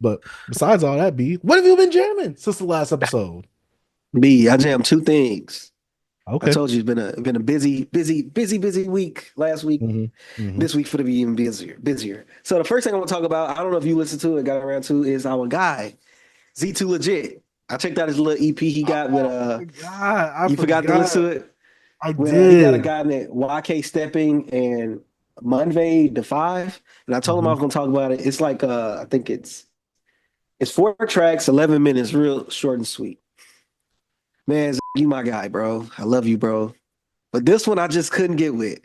But besides all that, B, what have you been jamming since the last episode? Me, I jammed two things. I Okay. told you it's been a busy week last week. Hmm. Hmm. This week for to be even busier. So the first thing I want to talk about, I don't know if you listened to it, got around to, is our guy Z2Legitt. I checked out his little EP he got with Oh my God, I you forgot to listen forgot. to it I with he got a did. guy named YK Stepping and Monvey the Five, and I told him I Hmm. was gonna talk about it. It's like I think it's 4 tracks, 11 minutes, real short and sweet. Man, you my guy, bro. I love you, bro. But this one I just couldn't get with.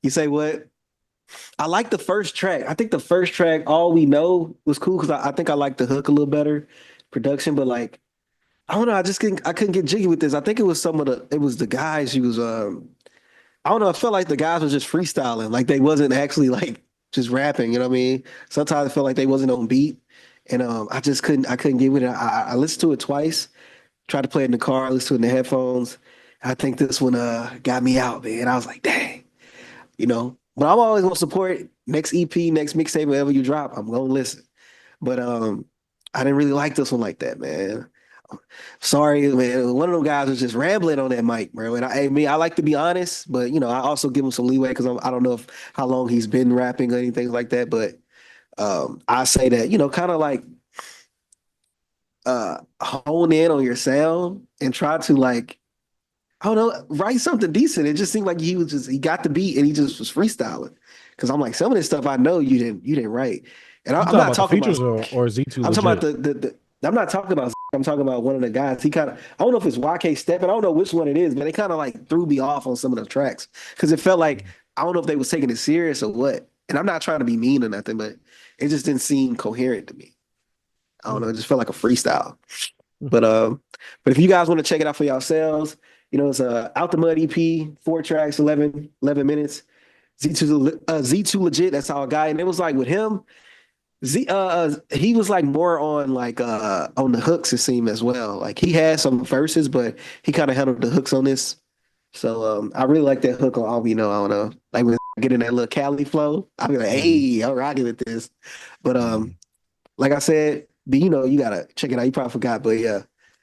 You say what? I like the first track. I think the first track, All We Know, was cool because I think I like the hook a little better, production. But like, I don't know. I couldn't get jiggy with this. I think it was it was the guys. He was I don't know. I felt like the guys were just freestyling, like they wasn't actually like just rapping. You know what I mean? Sometimes I felt like they wasn't on beat, and I couldn't get with it. I listened to it twice. Tried to play it in the car, listened to it in the headphones. I think this one got me out, man. I was like, dang, you know. But I'm always gonna support next EP, next mixtape, whatever you drop. I'm gonna listen. But I didn't really like this one like that, man. Sorry, man. One of them guys was just rambling on that mic, bro. And I like to be honest, but I also give him some leeway because I don't know if how long he's been rapping or anything like that. But I say that kind of like hone in on your sound and try to like I don't know write something decent. It just seemed like he got the beat and he just was freestyling. Because I'm like some of this stuff I know you didn't write, and You I'm talking not about the talking about features or Z2 I'm talking about legit? I'm not talking about. I'm talking about one of the guys. He kind of. I don't know if it's YK Stepping. I don't know which one it is, but they kind of like threw me off on some of the tracks because it felt like I don't know if they was taking it serious or what. And I'm not trying to be mean or nothing, but it just didn't seem coherent to me. I don't know. It just felt like a freestyle. But if you guys want to check it out for yourselves, it's a Out the Mud EP, 4 tracks, 11 minutes. Z2 legit. That's our guy, and it was like with him. He was like more on like on the hooks it seemed as well. Like he had some verses, but he kind of handled the hooks on this. So I really like that hook on All We Know. I don't know. Like when getting that little Cali flow, I'll be like, Hmm. hey, I'm rocking with this. But Hmm. like I said, but you gotta check it out. You probably forgot, but yeah.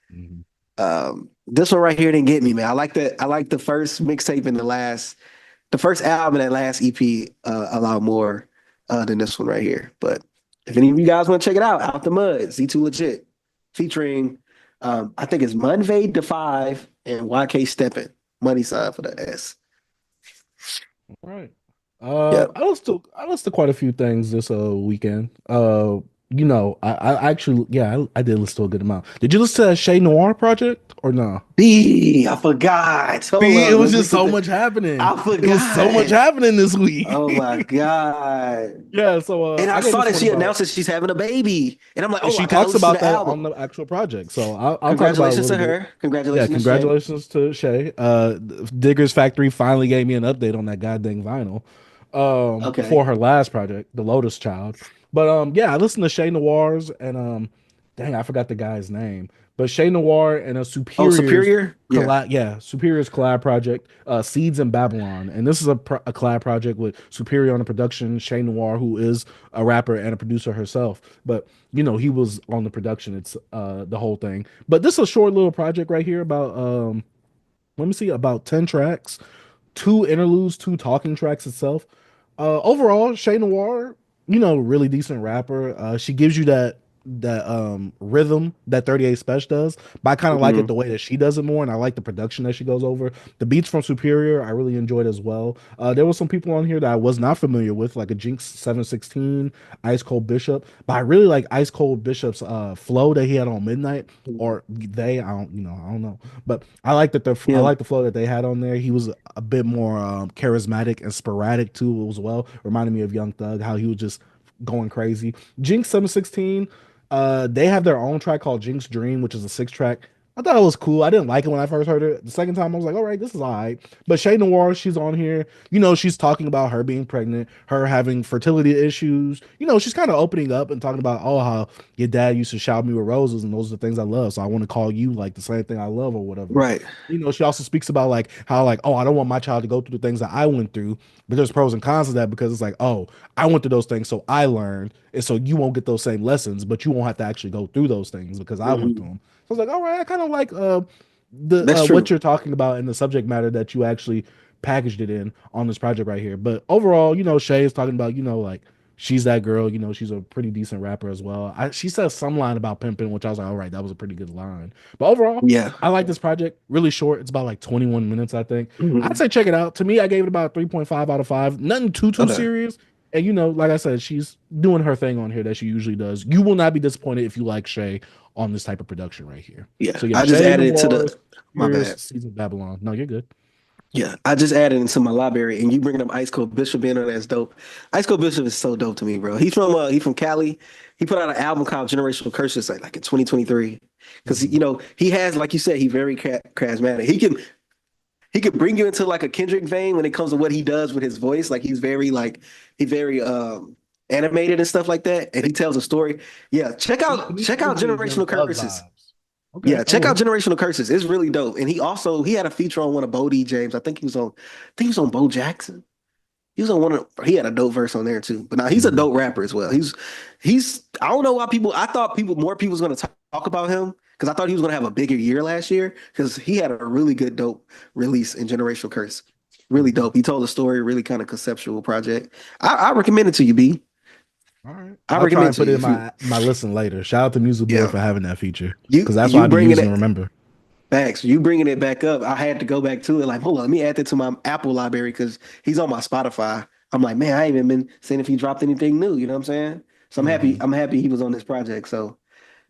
Hmm. This one right here didn't get me, man. I like the first mixtape and the first album and that last EP a lot more than this one right here. But if any of you guys want to check it out the Mud, Z2Legit, featuring I think it's Monvey the Five and YK Steppin. Money sign for the S. Right. Yep. I listened to quite a few things this weekend. I actually, yeah, I did listen to a good amount. Did you listen to that Shay Noir project or no? B, I forgot. Hold B, it up. was Let's just listen so to much happening. I It was so much forgot. happening this week. Oh my God. Yeah, so And I I gave saw this that one she about, announced that she's having a baby. And I'm like, and oh, she I gotta talks listen to about the that on album. the actual project. So I'll talk about it a Congratulations little to bit. her. Yeah, Congratulations, Miss Shay. congratulations to Shay. Diggers Factory finally gave me an update on that goddamn vinyl. For Okay. her last project, The Lotus Child. But yeah, I listened to Shay Noir's and dang, I forgot the guy's name. But Shay Noir and a Oh, Superior's Superior? Yeah. collab, yeah, Superior's collab project, Seeds in Babylon, and this is a collab project with Superior on the production, Shay Noir, who is a rapper and a producer herself, but he was on the production. It's the whole thing. But this is a short little project right here about let me see, about 10 tracks, two interludes, two talking tracks itself. Overall, Shay Noir, really decent rapper. She gives you that rhythm that 38 Special does, but I kind of like it Hmm. the way that she does it more, and I like the production that she goes over. The beats from Superior, I really enjoyed as well. There were some people on here that I was not familiar with, like a Jinx 716, Ice Cold Bishop, but I really like Ice Cold Bishop's flow that he had on Midnight, or they, I don't know, but I Yeah. like the flow that they had on there. He was a bit more charismatic and sporadic too as well. Reminded me of Young Thug, how he was just going crazy. Jinx 716, they have their own track called Jinx Dream, which is a 6 track. I thought it was cool. I didn't like it when I first heard it. The second time, I was like, all right, this is all right. But Shay Noir, she's on here. She's talking about her being pregnant, her having fertility issues. She's kind of opening up and talking about, oh, how your dad used to shower me with roses, and those are the things I love. So I want to call you like the same thing I love or whatever. Right. She also speaks about like how like, oh, I don't want my child to go through the things that I went through. But there's pros and cons to that because it's like, oh, I went through those things, so I learned, and so you won't get those same lessons, but you won't have to actually go through those things because I went through Hmm. them. So I was like, all right, I kind of like the That's what true. you're talking about in the subject matter that you actually packaged it in on this project right here. But overall, Shay is talking about, like she's that girl, she's a pretty decent rapper as well. She says some line about pimping, which I was like, all right, that was a pretty good line. But overall, Yeah. I like this project. Really short. It's about like 21 minutes, I think. I'd Hmm. say check it out. To me, I gave it about 3.5 out of 5. Nothing too Okay. serious. And like I said, she's doing her thing on here that she usually does. You will not be disappointed if you like Shay on this type of production right here. Yeah. So yeah, I just Shay added it to Noir's the, my Here's bad. Season of Babylon. No, you're good. Yeah, I just added into my library, and you bringing up Ice Cold Bishop being on that's dope. Ice Cold Bishop is so dope to me, bro. He's from Cali. He put out an album called Generational Curses like in 2023. Because Hmm. he has, like you said, he very charismatic. He can bring you into like a Kendrick vein when it comes to what he does with his voice. Like he's very animated and stuff like that, and he tells a story. Yeah, check To out me, check he out gives me Young Generational Thug Curses. vibes. Okay, Yeah, I'm check with out it. Generational Curses. It's really dope. And he had a feature on one of Bo D James. I think he was on Bo Jackson. He was on one of he had a dope verse on there too. But now he's a Hmm. dope rapper as well. He's I don't know why I thought more people was gonna talk about him because I thought he was gonna have a bigger year last year because he had a really good dope release in Generational Curse. Really Hmm. dope. He told a story, really kind of conceptual project. I recommend it to you, B. All right, I I'll try recommend and it to put it you in if you my listen later. Shout out to Music Boy yeah. for having that feature You because that's what you I be bringing using to it remember. Facts. You bringing it back up. I had to go back to it. Like, hold on, let me add that to my Apple library because he's on my Spotify. I'm like, man, I ain't even been seeing if he dropped anything new. You know what I'm saying? So I'm happy. Hmm. I'm happy he was on this project, so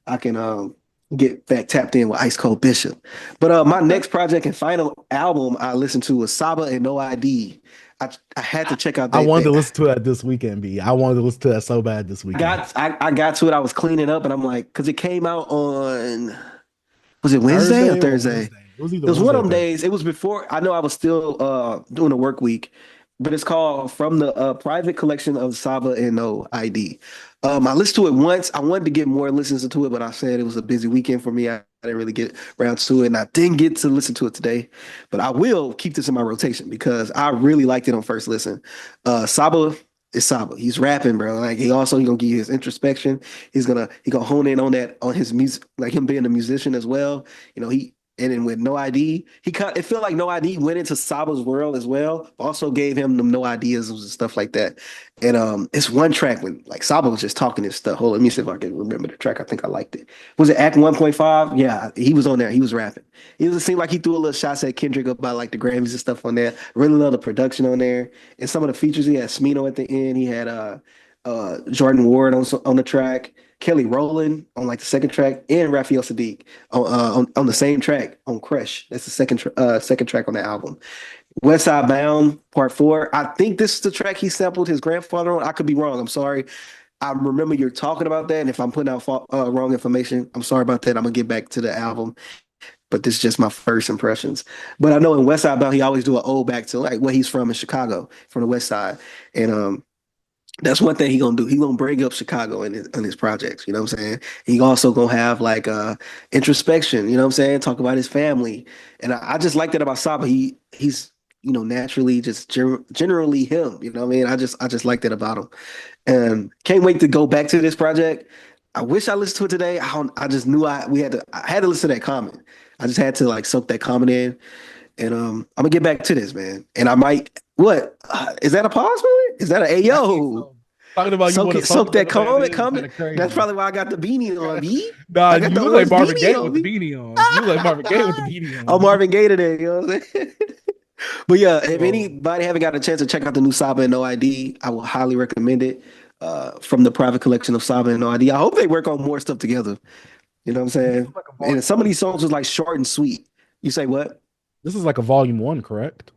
I can get back tapped in with Ice Cold Bishop. But my Okay. next project and final album I listened to was Saba and No ID. I had to I, check out I that. wanted to listen to that this weekend, B. I wanted to listen to that so bad this weekend. I got to it. I was cleaning up and I'm like, because it came out on was it Wednesday or Thursday or Thursday? Wednesday? It was either It was one Wednesday of or them Thursday. days. It was before I know I was still doing a work week, but it's called From the Private Collection of Saba and No ID. I listened to it once. I wanted to get more listens to it, but I said it was a busy weekend for me. I didn't really get around to it, and I didn't get to listen to it today. But I will keep this in my rotation because I really liked it on first listen. Saba is Saba. He's rapping, bro. Like he gonna give you his introspection. He gonna hone in on that on his music, like him being a musician as well. He and then with No ID, it felt like No ID went into Saba's world as well. Also gave him them no ideas and stuff like that. And it's one track when like Saba was just talking this stuff. Hold on, let me see if I can remember the track. I think I liked it. Was it Act 1.5? Yeah, he was on there. He was rapping. It seemed like he threw a little shots at Kendrick about like the Grammys and stuff on there. Really love the production on there and some of the features. He had Smino at the end. He had Jordan Ward on the track. Kelly Rowland on like the second track, and Raphael Sadiq on the same track on Crush. That's the second track on the album. West Side Bound Part Four. I think this is the track he sampled his grandfather on. I could be wrong. I'm sorry. I remember you're talking about that, and if I'm putting out wrong information, I'm sorry about that. I'm gonna get back to the album, but this is just my first impressions. But I know in West Side Bound he always do an ode back to like where he's from in Chicago, from the West Side, and that's one thing he gonna do. He gonna bring up Chicago in his projects. You know what I'm saying? He also gonna have like introspection. You know what I'm saying? Talk about his family, and I just like that about Saba. He's naturally just generally him. You know what I mean? I just like that about him, and can't wait to go back to this project. I wish I listened to it today. I just knew I had to listen to that comment. I just had to like soak that comment in, and I'm gonna get back to this, man. And I might what is that a pause for it? Is that a hey I think yo? so. Talking about you Soak want to it, soak soak that another man comment in, kind comment. of That's crazy. probably why I got the beanie on me. Nah, I got you the look like orange Marvin beanie Gaye on with the me. beanie on. You look like Marvin Gaye with the beanie I'm on. Marvin Gaye today, you know what I'm saying? But yeah, if Oh, anybody haven't got a chance to check out the new Saba and No ID, I will highly recommend it. From the private collection of Saba and No ID. I hope they work on more stuff together. You know what I'm this saying? is like a And volume some of one, these songs correct? was like short and sweet. You say what? This is like a volume one, correct?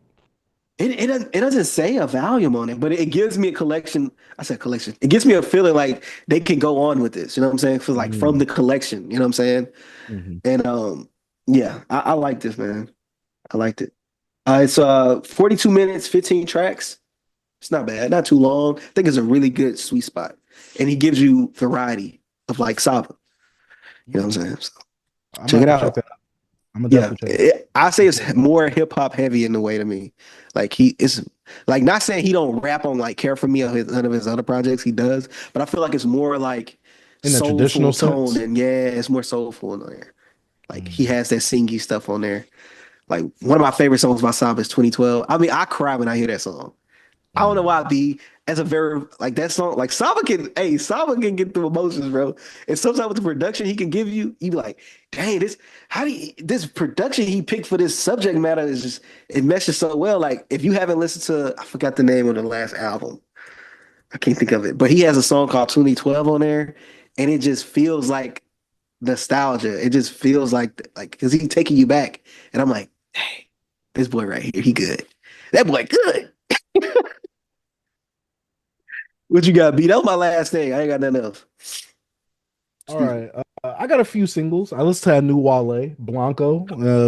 It doesn't say a volume on it, but it gives me a collection. I said collection. It gives me a feeling like they can go on with this. You know what I'm saying? For like from Mm, the collection. You know what I'm saying? hmm. And Yeah, I like this, man. I liked it. It's 42 minutes, 15 tracks. It's not bad, not too long. I think it's a really good sweet spot. And he gives you variety of like Saba. You know Mm. what I'm saying? So I'm gonna check have it to check that out. out. I'm gonna Yeah. definitely check it out. I say I'm it's putting more hip hop heavy in the way to me. Like he is like not saying he don't rap on like Care for Me or none of his other projects. He does, but I feel like it's more like in a traditional soulful tone sense. and yeah, it's more soulful in there. Like he Mm. has that singy stuff on there. Like one of my favorite songs by Saba is 2012. I mean, I cry when I hear that song. I don't know Mm. why B as a very like that song like Saba can get through emotions, bro. And sometimes with the production he can give you, you be like, dang, this production he picked for this subject matter is just it meshes so well. Like if you haven't listened to I forgot the name of the last album. I can't think of it. But he has a song called 2012 on there, and it just feels like nostalgia. It just feels like because he's taking you back. And I'm like, hey, this boy right here, he good. That boy good. What you got, B? That was my last thing. I ain't got nothing else. All Excuse me. right. I got a few singles. I listened to that new Wale, Blanco.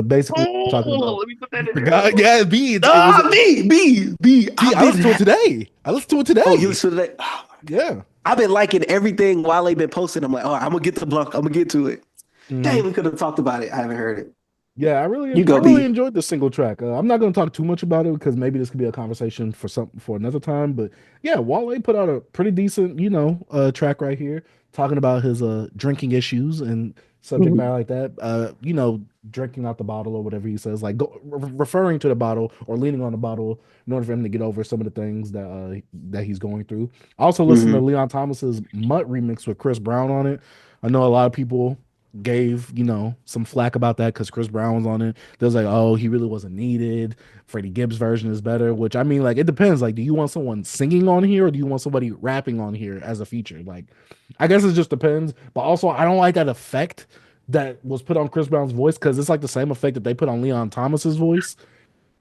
Basically talking Oh, about let me put that in the there. Hold guy. on. Yeah, B. It was. Ah, B. B. I listened to it today. I listened to it Oh, you today. listen to that? Oh my God. Yeah. I've been liking everything Wale been posting. I'm like, all right, I'm gonna get to Blanc. I'm gonna get to it. Hmm. Dang, we could have talked about it. I haven't heard it. Yeah, You I go, really B. enjoyed the single track. I'm not going to talk too much about it because maybe this could be a conversation for some for another time. But yeah, Wale put out a pretty decent, track right here, talking about his drinking issues and subject Mhm. matter like that. Drinking out the bottle or whatever he says, like referring to the bottle or leaning on the bottle in order for him to get over some of the things that he's going through. I also listened to Mhm. Leon Thomas's "Mutt" remix with Chris Brown on it. I know a lot of people gave some flack about that because Chris Brown was on it. They was like, oh, he really wasn't needed. Freddie Gibbs version is better. Which I mean, like, it depends. Like, do you want someone singing on here or do you want somebody rapping on here as a feature? Like, I guess it just depends. But also, I don't like that effect that was put on Chris Brown's voice because it's like the same effect that they put on Leon Thomas's voice.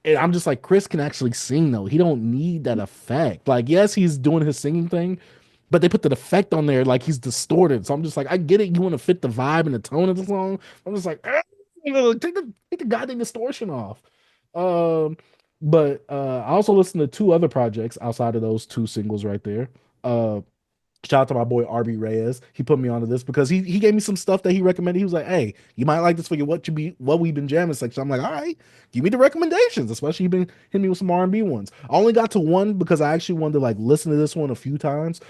And I'm just like, Chris can actually sing though. He don't need that effect. Like, yes, he's doing his singing thing, but they put the effect on there like he's distorted. So I'm just like, I get it. You want to fit the vibe and the tone of the song. I'm just like, take the goddamn distortion off. Um, but I also listened to two other projects outside of those two singles right there. Uh, Shout out to my boy RB Reyes. He put me onto this because he gave me some stuff that he recommended. He was like, "Hey, you might like this for your what we've been jamming section." I'm like, "All right, give me the recommendations." Especially he been hitting me with some R&B ones. I only got to one because I actually wanted to like listen to this one a few times.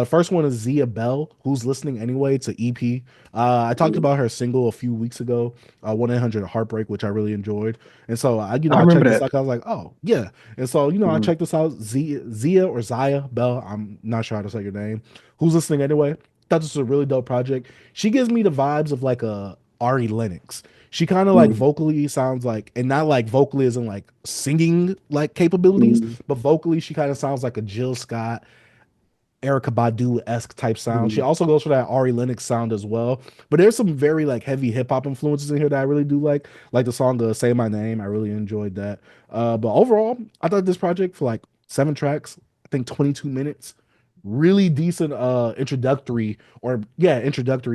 First one is Zyah Belle, who's listening anyway. It's an EP. I talked Mhm. about her single a few weeks ago, 1-800 Heartbreak, which I really enjoyed. And so I I remember checked this that. out. I was like, "Oh yeah." And so I Mhm. checked this out. Zia or Zyah Belle. I'm not sure how to say your name. Who's listening anyway? Thought this was a really dope project. She gives me the vibes of like a Ari Lennox. She kind of like Mhm. vocally sounds like, and not like vocally as in like singing like capabilities, Mhm. but vocally she kind of sounds like a Jill Scott, Erica Badu esque type sound. She Mhm. also goes for that Ari Lennox sound as well. But there's some very like heavy hip hop influences in here that I really do like the song "Say My Name." I really enjoyed that. But overall, I thought this project for like 7 tracks, I think 22 minutes, really decent introductory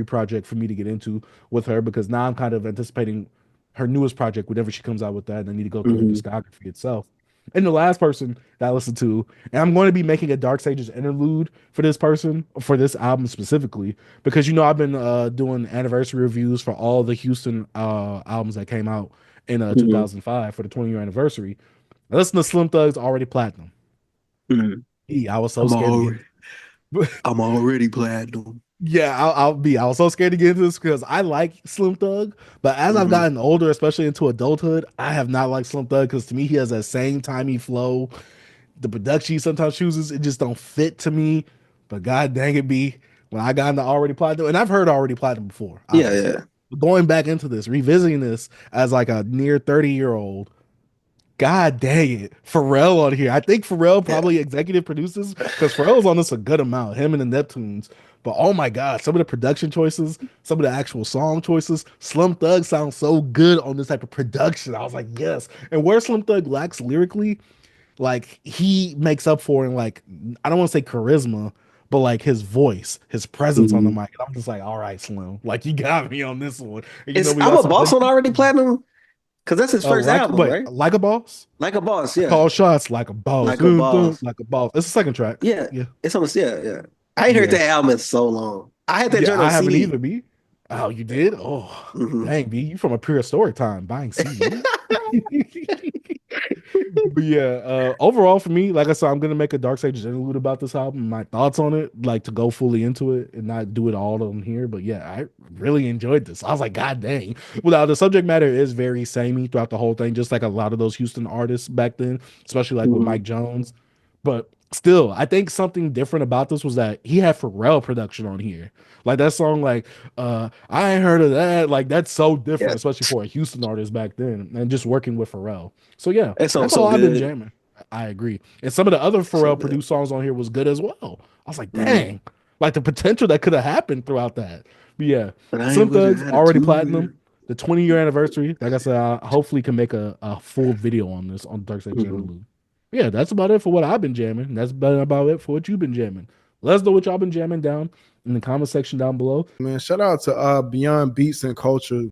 project for me to get into with her because now I'm kind of anticipating her newest project whenever she comes out with that, and I need to go through her Mhm. discography itself. And the last person that I listened to, and I'm going to be making a Dark Sages interlude for this person, for this album specifically, because I've been doing anniversary reviews for all the Houston albums that came out in Mhm. 2005 for the 20-year anniversary. I listened to Slim Thug's Already Platinum. Mhm. I was so I'm scared to get already I'm already platinum. Yeah, I was so scared to get into this because I like Slim Thug, but as I've Mhm. gotten older, especially into adulthood, I have not liked Slim Thug because to me he has that same timey flow. The production he sometimes chooses, it just don't fit to me. But god dang it, be when I got into Already Platinum, and I've heard Already Platinum before, Yeah, obviously. yeah. But going back into this, revisiting this as like a near 30-year-old, god dang it, Pharrell on here. I think Pharrell Yeah. probably executive produces because Pharrell's on this a good amount, him and the Neptunes. But oh my god, some of the production choices, some of the actual song choices, Slim Thug sounds so good on this type of production. I was like, yes. And where Slim Thug lacks lyrically, like he makes up for in like I don't want to say charisma, but like his voice, his presence on the Mhm. mic. And I'm just like, all right, Slim, like you got me on this one. And you know Is we I'm got a some Boss good on already platinum? Because that's his first like album, wait, right? like a boss. Like a Boss, I yeah. call shots like a boss. Like a Dun, dun, Boss. like a boss. It's the second track. Yeah. Yeah. It's almost, yeah, yeah. I ain't heard Yeah. that album in so long. I had that Yeah, joint on I haven't CD. either, B. Oh, you did? Oh, Hmm. dang, B. You from a prehistoric time buying CDs? But yeah, overall for me, like I said, I'm gonna make a Dark Sage interlude about this album, my thoughts on it, like to go fully into it and not do it all on here. But yeah, I really enjoyed this. I was like, God dang. Well, the subject matter is very samey throughout the whole thing, just like a lot of those Houston artists back then, especially like with Hmm. Mike Jones. But still, I think something different about this was that he had Pharrell production on here. Like that song, like I ain't heard of that. Like that's so Yeah. different, especially for a Houston artist back then, and just working with Pharrell. So yeah, That song's that's all so I've been good. jamming. I agree. And some of the other So Pharrell good. produced songs on here was good as well. I was like, Hmm. dang, like the potential that could have happened throughout that. But yeah, But I Slim ain't with Thugs an already platinum. attitude. The 20-year anniversary. Like I said, I hopefully can make a full video on this on Dark Side Hmm. Interlude. Yeah, that's about it for what I've been jamming. That's been about it for what you've been jamming. Let us know what y'all been jamming down in the comment section down below. Man, shout out to Beyond Beats and Culture.